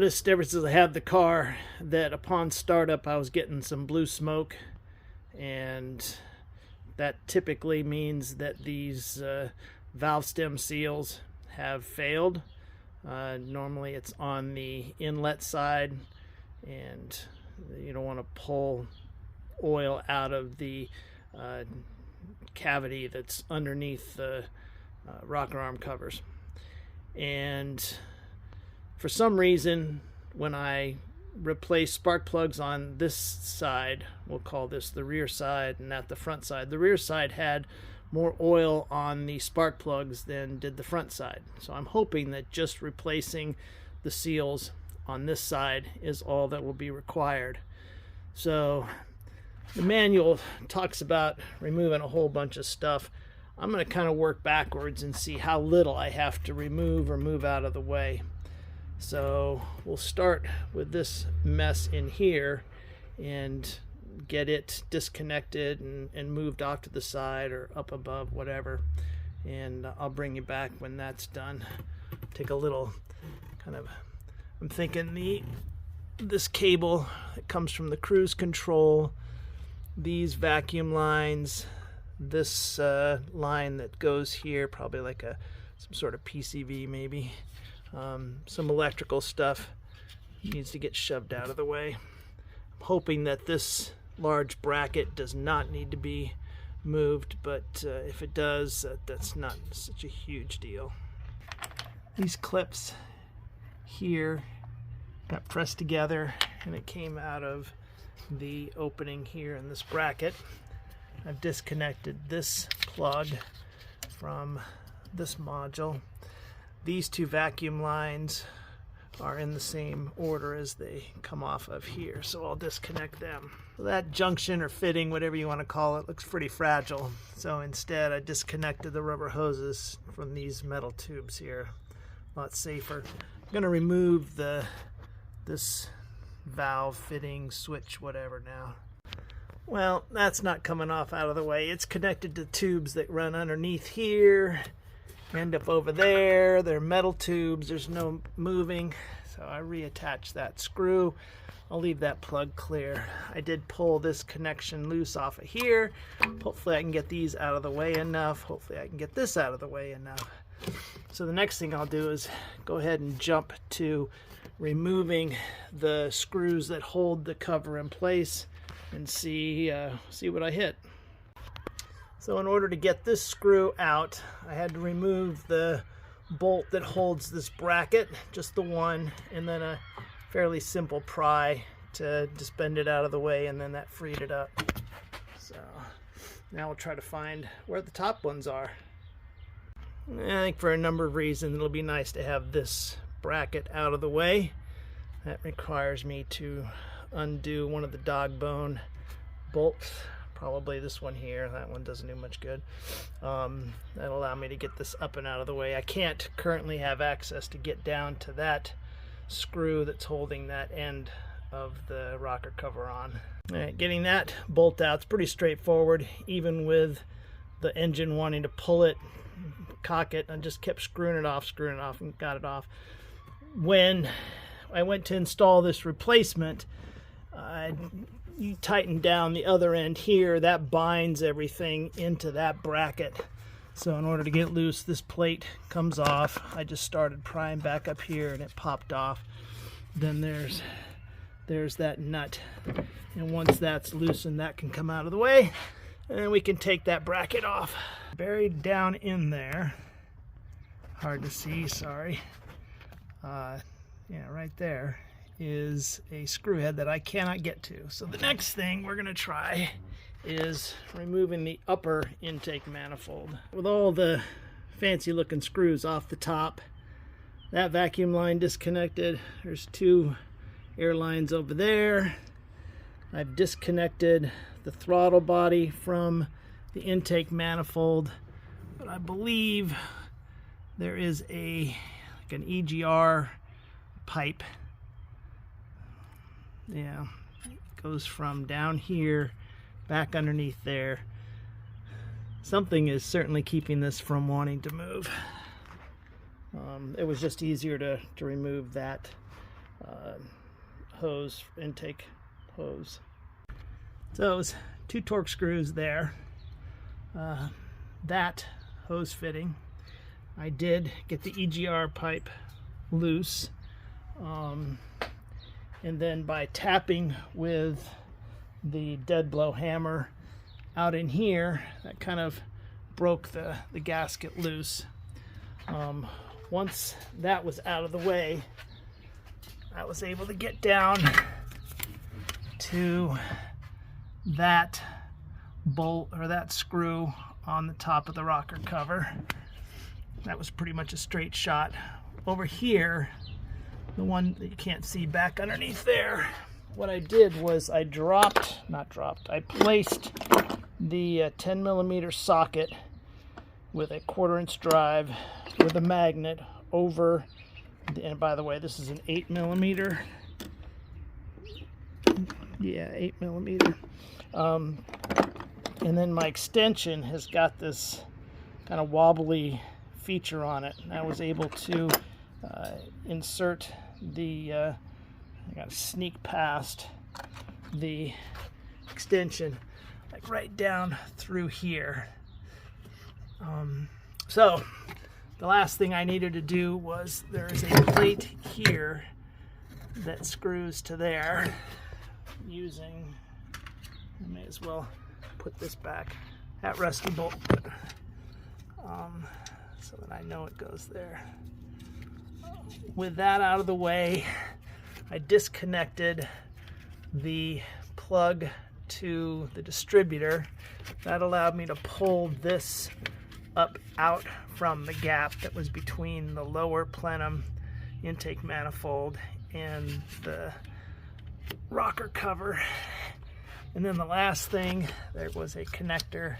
noticed ever since I had the car that upon startup I was getting some blue smoke, and that typically means that these valve stem seals have failed. Normally it's on the inlet side, and you don't want to pull oil out of the cavity that's underneath the rocker arm covers. And for some reason, when I replace spark plugs on this side, we'll call this the rear side and not the front side, the rear side had more oil on the spark plugs than did the front side. So I'm hoping that just replacing the seals on this side is all that will be required. So the manual talks about removing a whole bunch of stuff. I'm going to kind of work backwards and see how little I have to remove or move out of the way. So we'll start with this mess in here and get it disconnected and moved off to the side or up above, whatever. And I'll bring you back when that's done. Take a little kind of, I'm thinking this cable that comes from the cruise control, these vacuum lines, this line that goes here, probably like some sort of PCV maybe. Some electrical stuff needs to get shoved out of the way. I'm hoping that this large bracket does not need to be moved, but if it does, that's not such a huge deal. These clips here got pressed together and it came out of the opening here in this bracket. I've disconnected this plug from this module. These two vacuum lines are in the same order as they come off of here, so I'll disconnect them. So that junction or fitting, whatever you want to call it, looks pretty fragile. So instead I disconnected the rubber hoses from these metal tubes here. A lot safer. I'm going to remove this valve fitting switch whatever now. Well, that's not coming off out of the way. It's connected to tubes that run underneath here, end up over there. They're metal tubes. There's no moving. So I reattach that screw. I'll leave that plug clear. I did pull this connection loose off of here. Hopefully I can get these out of the way enough. Hopefully I can get this out of the way enough. So the next thing I'll do is go ahead and jump to removing the screws that hold the cover in place and see what I hit. So in order to get this screw out, I had to remove the bolt that holds this bracket, just the one, and then a fairly simple pry to just bend it out of the way, and then that freed it up. So now we'll try to find where the top ones are. I think for a number of reasons it'll be nice to have this bracket out of the way. That requires me to undo one of the dog bone bolts, probably this one here. That one doesn't do much good. That'll allow me to get this up and out of the way. I can't currently have access to get down to that screw that's holding that end of the rocker cover on. All right, getting that bolt out is pretty straightforward, even with the engine wanting to pull it, cock it. I just kept screwing it off, and got it off. When I went to install this replacement, you tighten down the other end here, that binds everything into that bracket. So in order to get loose, this plate comes off. I just started prying back up here and it popped off. Then there's that nut, and once that's loosened, that can come out of the way, and then we can take that bracket off. Buried down in there, hard to see, sorry, yeah, right there is a screw head that I cannot get to. So the next thing we're going to try is removing the upper intake manifold. With all the fancy looking screws off the top, that vacuum line disconnected, there's two air lines over there. I've disconnected the throttle body from the intake manifold, but I believe there is like an EGR pipe. Yeah, it goes from down here back underneath there. Something is certainly keeping this from wanting to move. It was just easier to remove that hose, intake hose. So those 2 Torx screws there. That hose fitting, I did get the EGR pipe loose, and then by tapping with the dead blow hammer out in here, that kind of broke the gasket loose. Once that was out of the way, I was able to get down to that bolt or that screw on the top of the rocker cover. That was pretty much a straight shot. Over here, the one that you can't see back underneath there, what I did was I placed the 10mm socket with a 1/4" drive with a magnet over, and by the way, this is an 8mm. Yeah, 8mm. And then my extension has got this kind of wobbly feature on it. I was able to insert the, I got to sneak past the extension, like right down through here. So the last thing I needed to do was, there is a plate here that screws to there using, I may as well put this back, that rusty bolt, so that I know it goes there. With that out of the way, I disconnected the plug to the distributor. That allowed me to pull this up out from the gap that was between the lower plenum intake manifold and the rocker cover. And then the last thing, there was a connector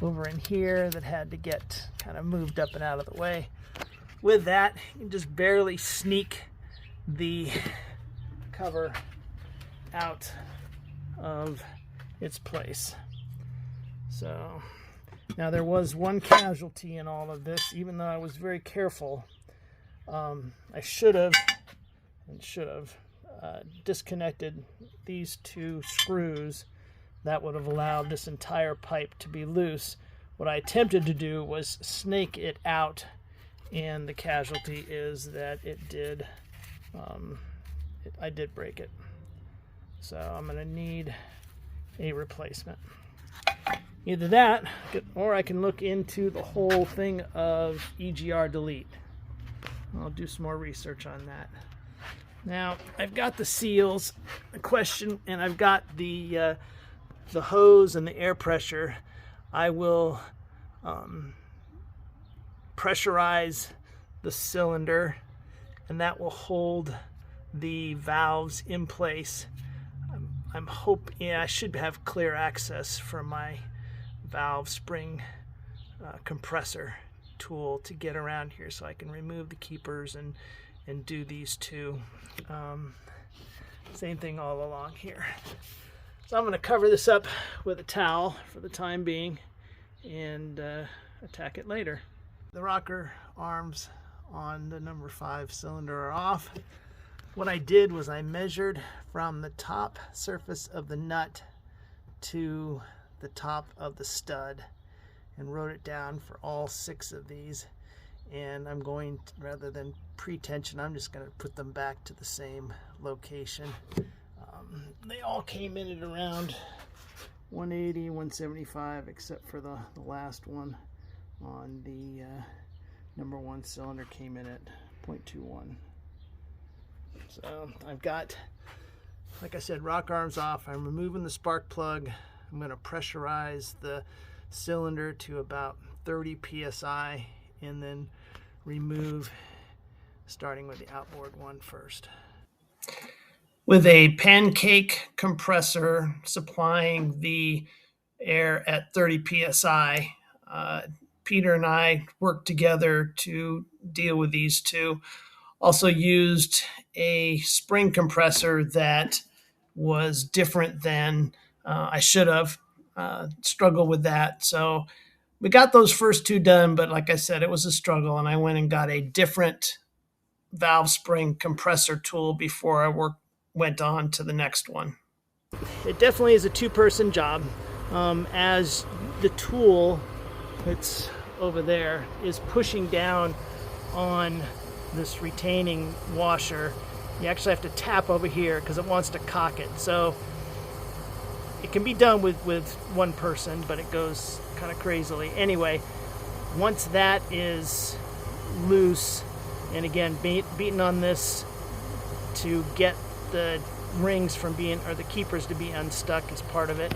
over in here that had to get kind of moved up and out of the way. With that, you can just barely sneak the cover out of its place. So now there was one casualty in all of this, even though I was very careful. I should have disconnected these 2 screws. That would have allowed this entire pipe to be loose. What I attempted to do was snake it out, and the casualty is that it did, I did break it. So I'm going to need a replacement. Either that, or I can look into the whole thing of EGR delete. I'll do some more research on that. Now, I've got the seals, the question, and I've got the hose and the air pressure. I will pressurize the cylinder, and that will hold the valves in place. I'm hoping, yeah, I should have clear access for my valve spring compressor tool to get around here, so I can remove the keepers and do these 2. Same thing all along here. So I'm going to cover this up with a towel for the time being and attack it later. The rocker arms on the number 5 cylinder are off. What I did was I measured from the top surface of the nut to the top of the stud and wrote it down for all 6 of these. And I'm going to, rather than pre-tension, I'm just going to put them back to the same location. They all came in at around 180, 175, except for the last one on the number 1 cylinder came in at 0.21. So I've got, like I said, rock arms off. I'm removing the spark plug. I'm going to pressurize the cylinder to about 30 psi and then remove, starting with the outboard one first. With a pancake compressor supplying the air at 30 psi, Peter and I worked together to deal with these 2. Also used a spring compressor that was different than I should have. Struggled with that. So we got those first 2 done, but like I said, it was a struggle, and I went and got a different valve spring compressor tool before I went on to the next one. It definitely is a two-person job. As the tool that's over there is pushing down on this retaining washer, you actually have to tap over here because it wants to cock it. So it can be done with one person, but it goes kind of crazily. Anyway, once that is loose, and again, beating on this to get the rings from being, or the keepers to be unstuck is part of it.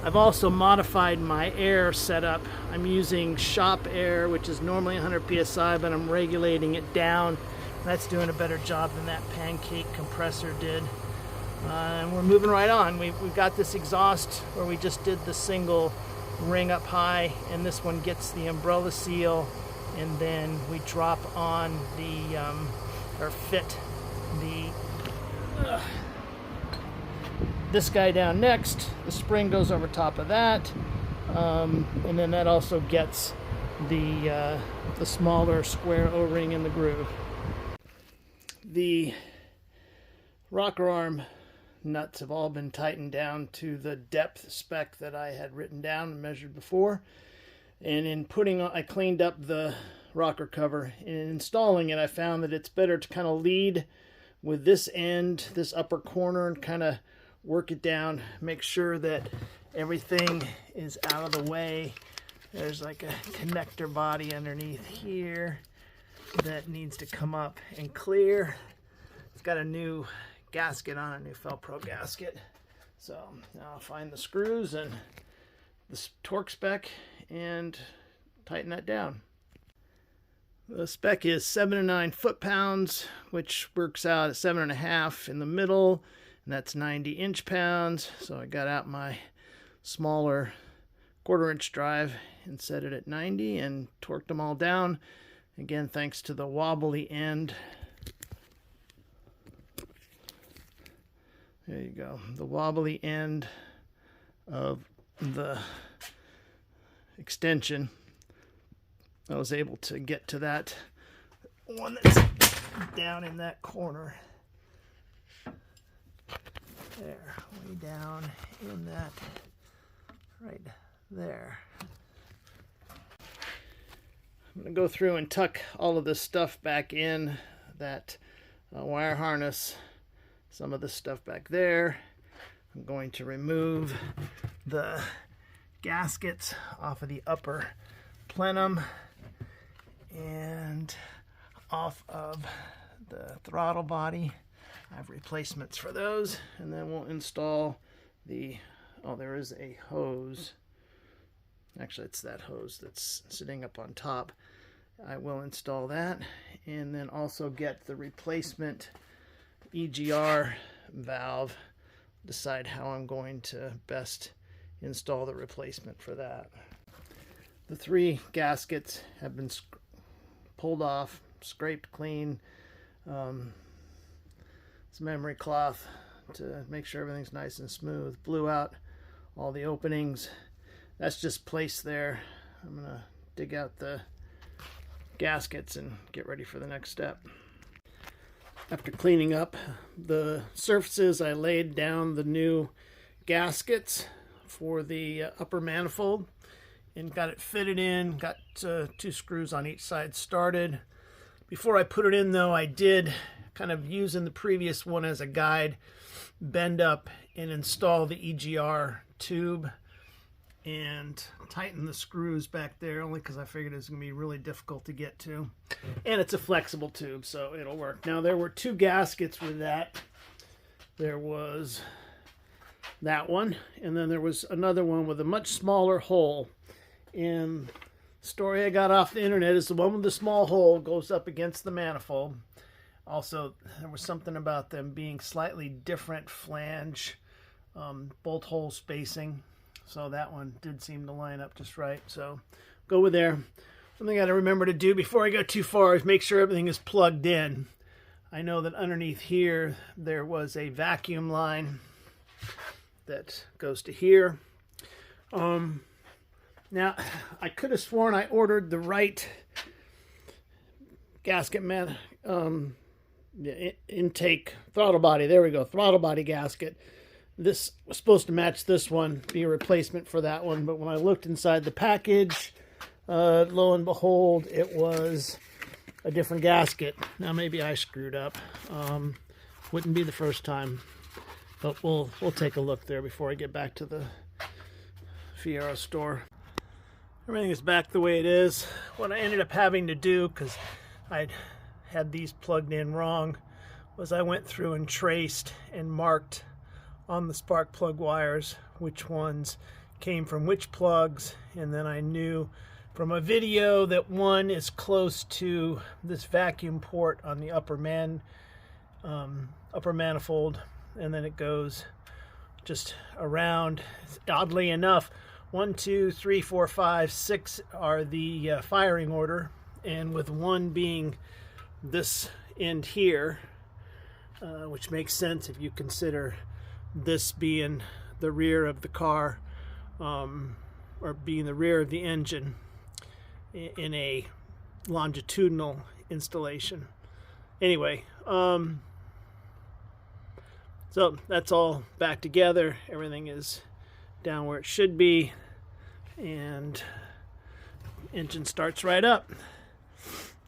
I've also modified my air setup. I'm using shop air, which is normally 100 psi, but I'm regulating it down. That's doing a better job than that pancake compressor did. And we're moving right on. We've got this exhaust where we just did the single ring up high, and this one gets the umbrella seal, and then we drop on the, or fit the, this guy down next. The spring goes over top of that, and then that also gets the smaller square O-ring in the groove. The rocker arm nuts have all been tightened down to the depth spec that I had written down and measured before. And in putting on, I cleaned up the rocker cover. In installing it, I found that it's better to kind of lead with this end, this upper corner, and kind of work it down, make sure that everything is out of the way. There's like a connector body underneath here that needs to come up and clear. It's got a new gasket on, a new Felpro gasket. So now I'll find the screws and the torque spec and tighten that down. The spec is 7 to 9 foot-pounds, which works out at 7.5 in the middle, and that's 90 inch-pounds. So I got out my smaller 1/4 inch drive and set it at 90 and torqued them all down. Again, thanks to the wobbly end. There you go. The wobbly end of the extension. I was able to get to that one that's down in that corner. There, way down in that, right there. I'm going to go through and tuck all of this stuff back in, that wire harness, some of the stuff back there. I'm going to remove the gaskets off of the upper plenum and off of the throttle body. I have replacements for those, and then we'll install the, oh, there is a hose. Actually, it's that hose that's sitting up on top. I will install that, and then also get the replacement EGR valve. Decide how I'm going to best install the replacement for that. The 3 gaskets have been pulled off, scraped clean. Some memory cloth to make sure everything's nice and smooth. Blew out all the openings. That's just placed there. I'm gonna dig out the gaskets and get ready for the next step. After cleaning up the surfaces, I laid down the new gaskets for the upper manifold and got it fitted in. Got 2 screws on each side started. Before I put it in though, I did, kind of using the previous one as a guide, bend up and install the EGR tube and tighten the screws back there, only because I figured it was going to be really difficult to get to. And it's a flexible tube, so it'll work. Now, there were 2 gaskets with that. There was that one, and then there was another one with a much smaller hole. And the story I got off the internet is the one with the small hole goes up against the manifold. Also, there was something about them being slightly different flange bolt hole spacing. So that one did seem to line up just right. So go with there. Something I got to remember to do before I go too far is make sure everything is plugged in. I know that underneath here there was a vacuum line that goes to here. Now, I could have sworn I ordered the right gasket intake throttle body. There we go, throttle body gasket. This was supposed to match this one, be a replacement for that one, but when I looked inside the package, lo and behold, it was a different gasket. Now maybe I screwed up. Wouldn't be the first time, but we'll take a look there before I get back to the Fiero store. Everything is back the way it is. What I ended up having to do, because I'd had these plugged in wrong, was I went through and traced and marked on the spark plug wires which ones came from which plugs, and then I knew from a video that one is close to this vacuum port on the upper manifold, and then it goes just around. Oddly enough, 1, 2, 3, 4, 5, 6 are the firing order, and with one being this end here, which makes sense if you consider this being the rear of the car, or being the rear of the engine in a longitudinal installation. Anyway, so that's all back together. Everything is down where it should be, and engine starts right up.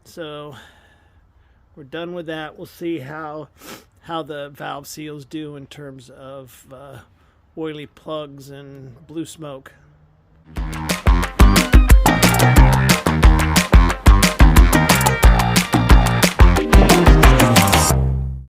So we're done with that. We'll see how the valve seals do in terms of oily plugs and blue smoke.